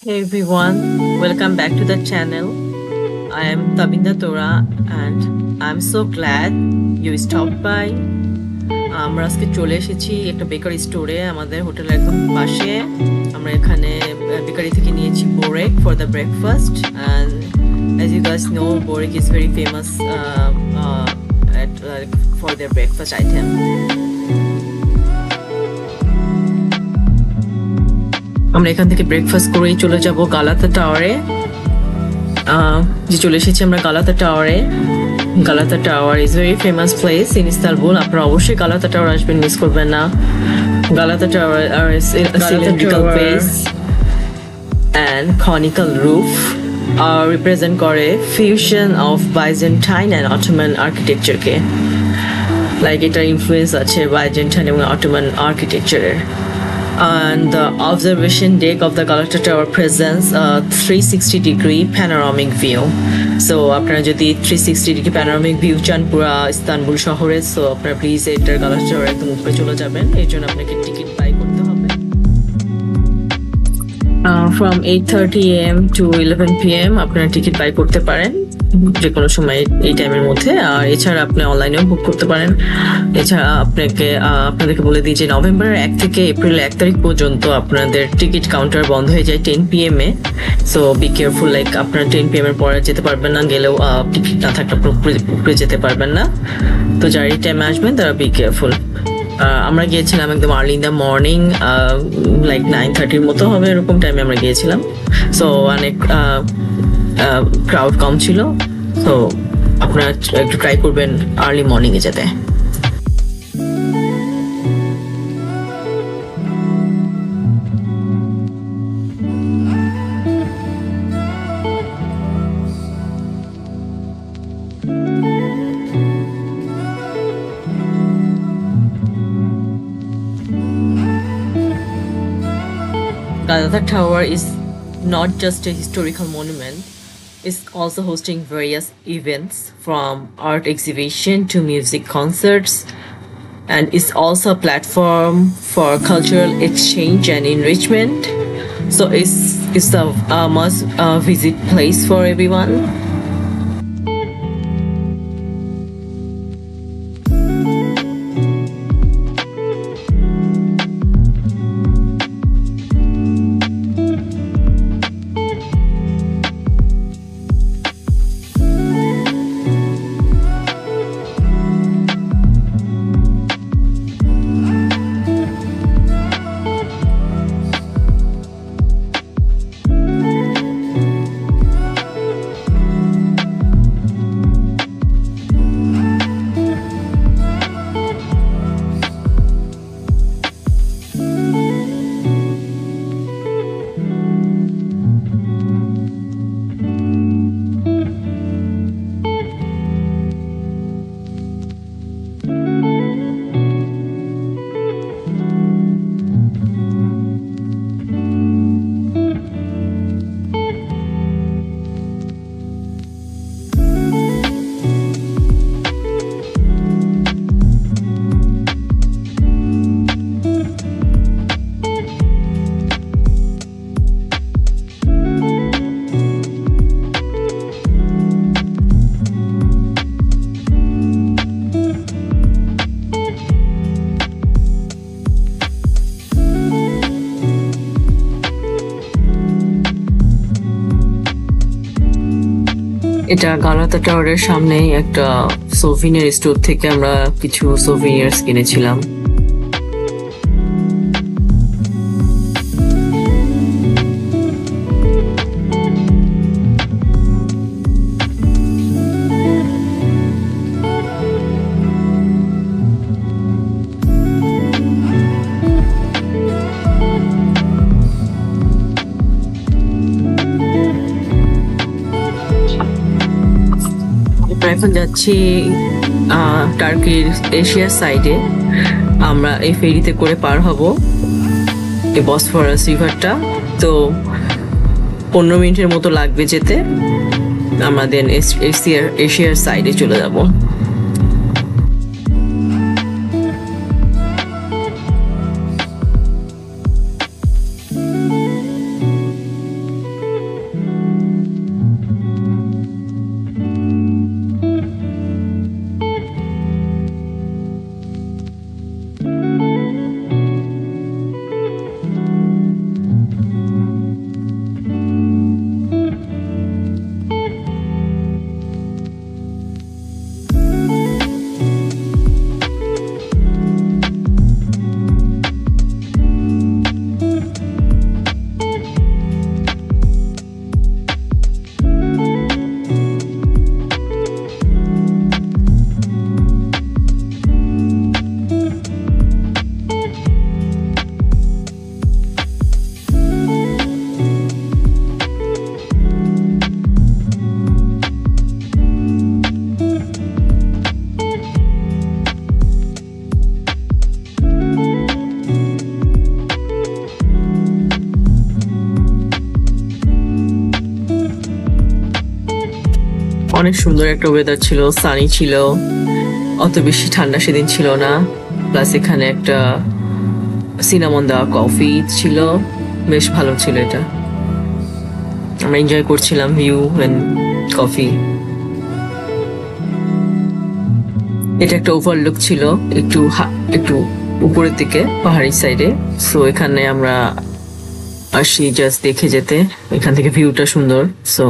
Hey everyone, welcome back to the channel. I am Tabinda Tora and I'm so glad you stopped by. আমরা আজকে চলে এসেছি একটা bakery স্টোরে আমাদের হোটেলের একদম পাশে। আমরা এখানে বেকারি থেকে নিয়েছি বোরেক for the breakfast and as you guys know বোরেক is very famous for their breakfast item. আমরা এখান থেকে ব্রেকফাস্ট করেই চলে যাব গালাতা টাওয়ারে। যে চলে এসেছি আমরা গালাতা টাওয়ারে। Galata tower is very famous place in Istanbul. আপনারা অবশ্যই গালাতা টাওয়ার আসবেন, মিস করবেন না। Galata tower cylindrical base and conical roof represent করে fusion of Byzantine and Ottoman আর্কিটেকচারকে। লাইক এটার ইনফ্লুয়েন্স আছে বাইজেন্টাইন এবং অটোমান আর্কিটেকচারের। And the observation deck of the Galata Tower presents a 360-degree panoramic view. So আপনারা যদি 360-degree panoramic view চান পুরা ইস্তানবুল শহরে, সো আপনারা প্লিজ এটার গালাতা টাওয়ার একদম উপরে চলে যাবেন। এর জন্য আপনাকে টিকিট বাই করতে হবে। From 8:30 AM to 11 PM আপনারা টিকিট বাই করতে পারেন যে কোনো সময় এই টাইমের মধ্যে। আর এছাড়া আপনি অনলাইনেও বুক করতে পারেন। এছাড়া আপনাদেরকে বলে দিই যে নভেম্বরের 1 থেকে এপ্রিল 1 তারিখ পর্যন্ত আপনাদের টিকিট কাউন্টার বন্ধ হয়ে যায় 10 PM A. So be careful, like আপনারা 10 PM এর পরে যেতে পারবেন না, গেলেও টিকিট না থাকলে উপরে যেতে পারবেন না। তো যারা এই টাইমে আসবেন তারা বি কেয়ারফুল। আমরা গিয়েছিলাম একদম early in the morning, like 9:30 মতো হবে, এরকম টাইমে আমরা গিয়েছিলাম। সো অনেক ক্রাউড কম ছিল। তো আপনারা একটু ট্রাই করবেন আর্লি মর্নিংয়ে যেতে। Galata Tower is not just a historical monument, it's also hosting various events from art exhibition to music concerts, and it's also a platform for cultural exchange and enrichment. So it's a must visit place for everyone. এটা গালাতা টাওয়ারের সামনেই একটা souvenir store থেকে আমরা কিছু সোভিনিয়ার্স কিনেছিলাম। এখন যাচ্ছি টার্কির এশিয়ার সাইডে। আমরা এই ফেরিতে করে পার হব এই বসফরাস রিভারটা। তো 15 মিনিটের মতো লাগবে যেতে। আমাদের এশিয়ার সাইডে চলে যাব। অনেক সুন্দর একটা ওয়েদার ছিল, সানি ছিল, অত বেশি ঠান্ডা সেদিন ছিল না। প্লাস এখানে একটা সিনামন দেওয়া কফি ছিল, বেশ ভালো ছিল এটা। আমরা এনজয় করছিলাম ভিউ এন্ড কফি। এটা একটা ওভারলুক ছিল, একটু উপরের দিকে পাহাড়ি সাইডে। সো এখানে আমরা আসি জাস্ট দেখে যেতে, এখান থেকে ভিউটা সুন্দর। সো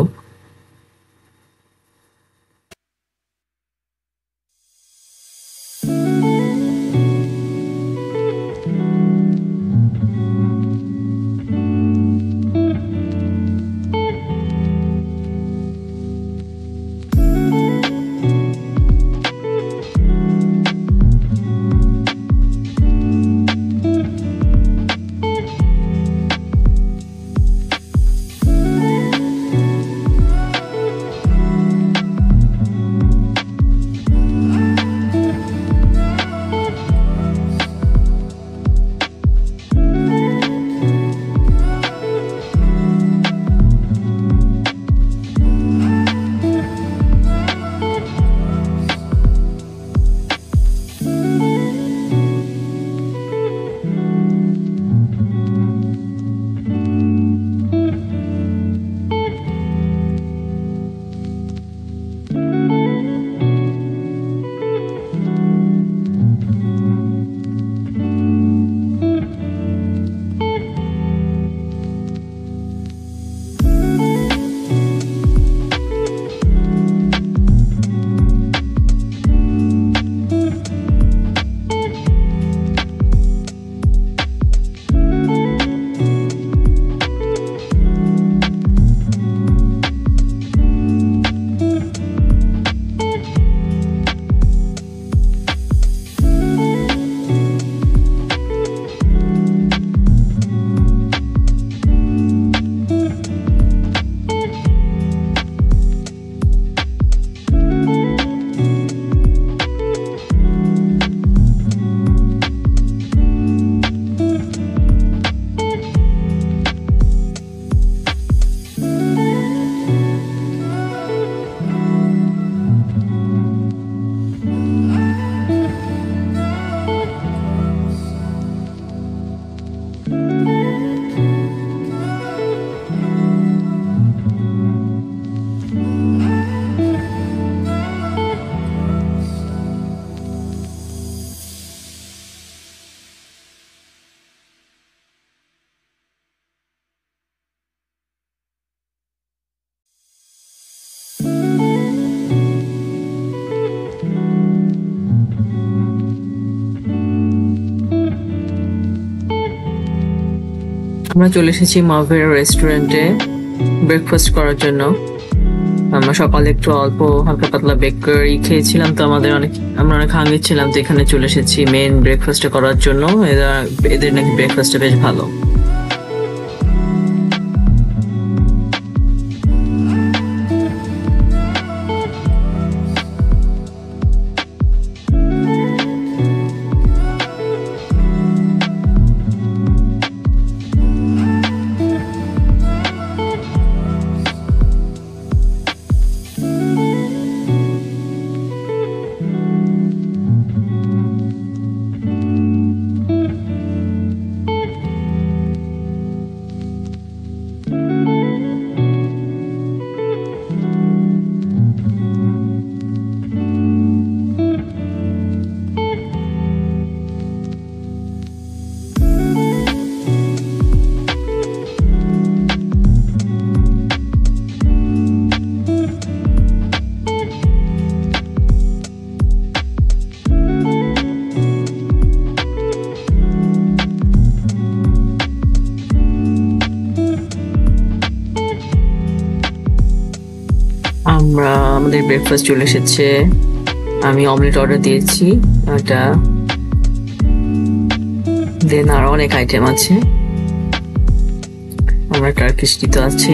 আমরা চলে এসেছি মাভেরা রেস্টুরেন্টে ব্রেকফাস্ট করার জন্য। আমরা সকালে একটু অল্প হালকা পাতলা বেকারি খেয়েছিলাম, তো আমরা অনেক হাঙ্গি ছিলাম, তো এখানে চলে এসেছি মেন ব্রেকফাস্ট করার জন্য। এদের নাকি ব্রেকফাস্টটা বেশ ভালো। আমাদের ব্রেকফাস্ট চলে এসেছে। আমি অমলেট অর্ডার দিয়েছি, এটা দেন আরো অনেক আইটেম আছে। আমরা টার্কিশ তো আছি।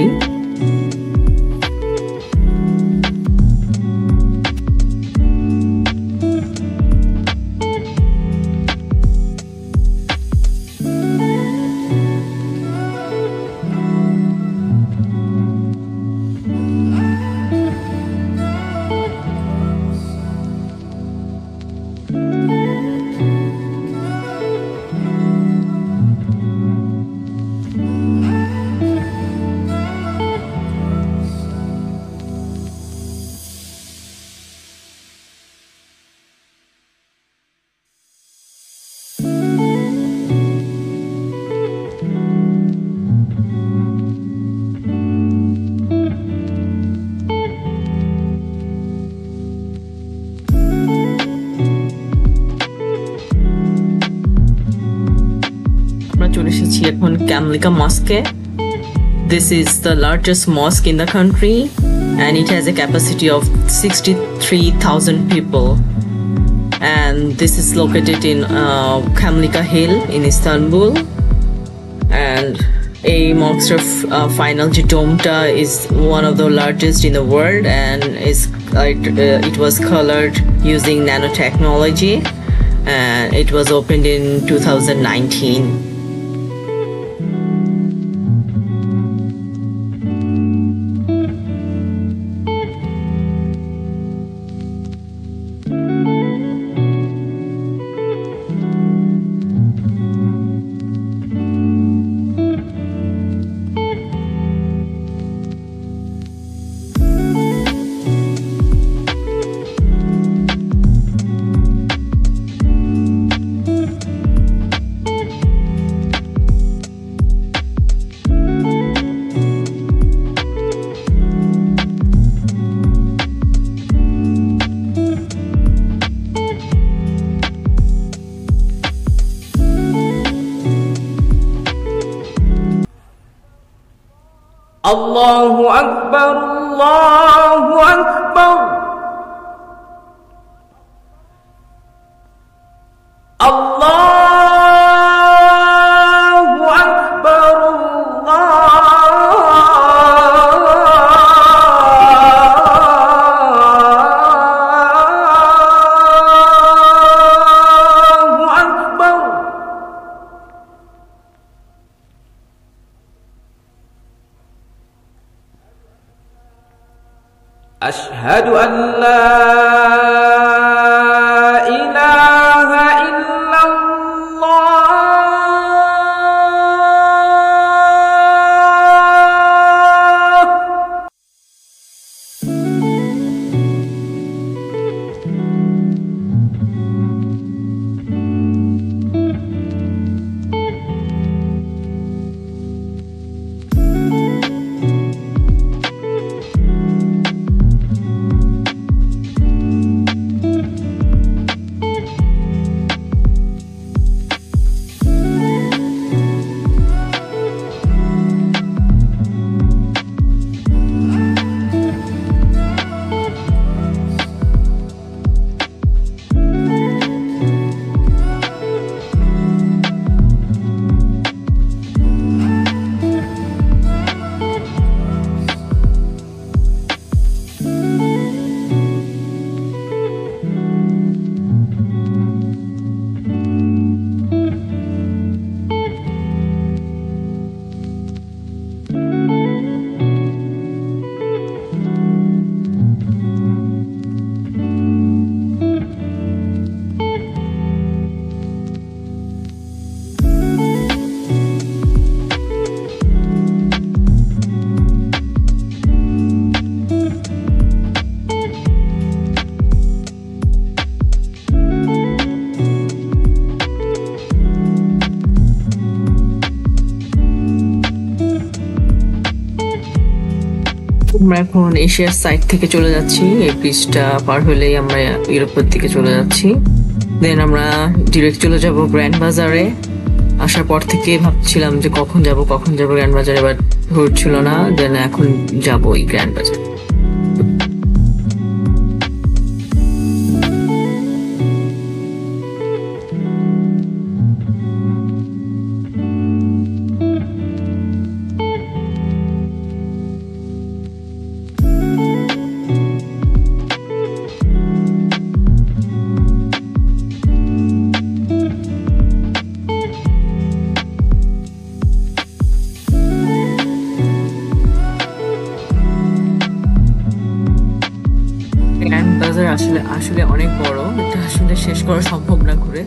Kamlika Mosque. This is the largest mosque in the country and it has a capacity of 63,000 people. And this is located in Kamlika Hill in Istanbul. And a mosque's final domta is one of the largest in the world, and it was colored using nanotechnology, and it was opened in 2019. Allahu Akbar, Allahu Akbar, Allahu Akbar, Allahu Akbar. أشهد أن لا إله إلا الله. আমরা এখন এশিয়ার side থেকে চলে যাচ্ছি। এই ব্রিজটা পার হলেই আমরা ইউরোপের দিকে চলে যাচ্ছি। দেন আমরা ডিরেক্ট চলে যাব গ্র্যান্ড বাজারে। আসার পর থেকে ভাবছিলাম যে কখন যাব গ্র্যান্ড বাজারে, বাট হচ্ছিল না। দেন এখন যাব এই গ্র্যান্ড বাজার। গ্র্যান্ড বাজার আসলে অনেক বড়, এটা আসলে শেষ করা সম্ভব না ঘুরে।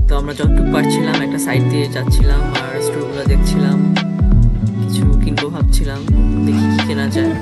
তো আমরা যতটুকু পারছিলাম একটা সাইড দিয়ে যাচ্ছিলাম আর স্টোরগুলো দেখছিলাম, কিছু কিনবো ভাবছিলাম, দেখি কি কেনা যায়।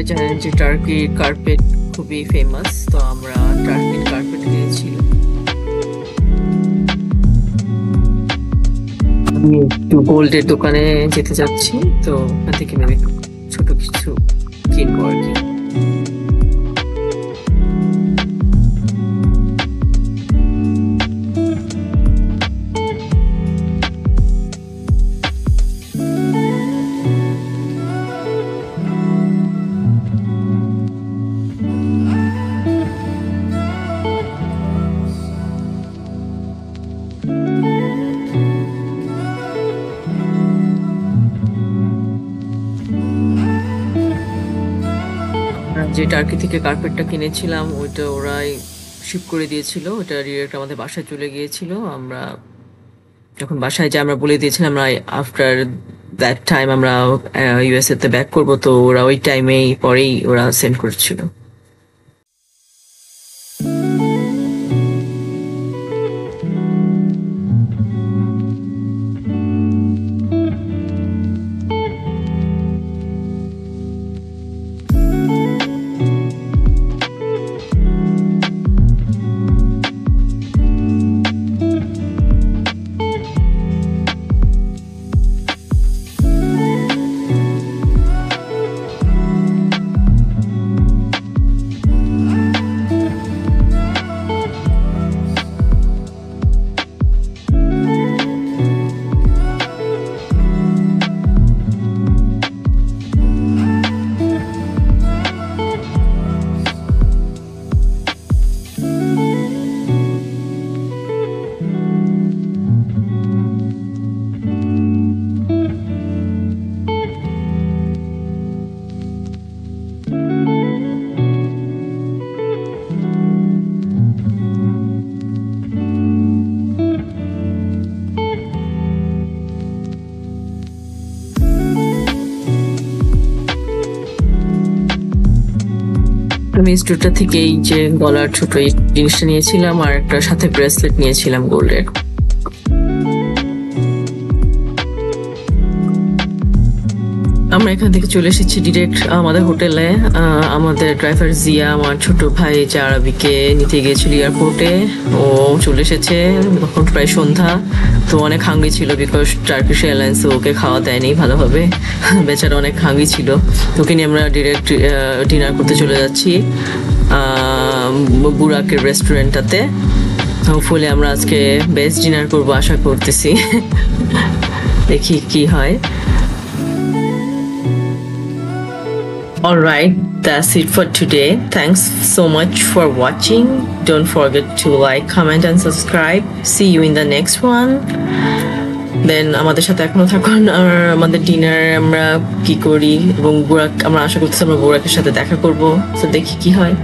সবাই জানেন যে টার্কির কার্পেট খুবই ফেমাস, তো আমরা টার্কির কার্পেট কিনেছিলাম। আমি একটু গোল্ডের দোকানে যেতে যাচ্ছি, তো ওখান থেকে মেবি ছোট কিছু কিনবো আর কি। যে টার্কি থেকে কার্পেটটা কিনেছিলাম ওইটা ওরাই শিপ করে দিয়েছিল, ওটা ডিরেক্ট আমাদের বাসায় চলে গিয়েছিল। আমরা যখন বাসায় যাই আমরা বলে দিয়েছিলাম আমরা আফটার দ্যাট টাইম আমরা ইউএসএ তে ব্যাক করবো, তো ওরা ওই টাইমেই পরেই ওরা সেন্ড করেছিল। আমি স্টোরটা থেকে এই যে গলার ছোট এই জিনিসটা নিয়েছিলাম আর একটা সাথে ব্রেসলেট নিয়েছিলাম গোল্ডের। আমরা এখান থেকে চলে এসেছি ডিরেক্ট আমাদের হোটেলে। আমাদের ড্রাইভার জিয়া আমার ছোট ভাই আরবিকে নিতে গিয়েছিল এয়ারপোর্টে, ও চলে এসেছে। এখন প্রায় সন্ধ্যা, তো অনেক হাঙ্গি ছিল বিকজ টার্কিশ এয়ারলাইন্স ওকে খাওয়া দেয়নি ভালোভাবে, বেচারা অনেক হাঙ্গি ছিল। ওকে নিয়ে আমরা ডিরেক্ট ডিনার করতে চলে যাচ্ছি বুরাকের রেস্টুরেন্টটাতে। হোপফুলি আমরা আজকে বেস্ট ডিনার করবো আশা করতেছি, দেখি কি হয়। Alright, that's it for today. Thanks so much for watching. Don't forget to like, comment and subscribe. See you in the next one. Then আমাদের সাথে এখনো থাকুন আর আমাদের ডিনার আমরা কি করি, এবং বুরাক আমরা আশা করতেছি আমরা বুরাকের সাথে দেখা করব, তো দেখি কি হয়।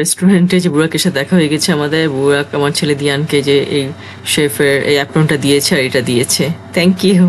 রেস্টুরেন্টে যে বুরাকের সাথে দেখা হয়ে গেছে আমাদের। বুরাক আমার ছেলে দিয়ানকে যে এই শেফের এই অ্যাপ্রনটা দিয়েছে আর এটা দিয়েছে। Thank you.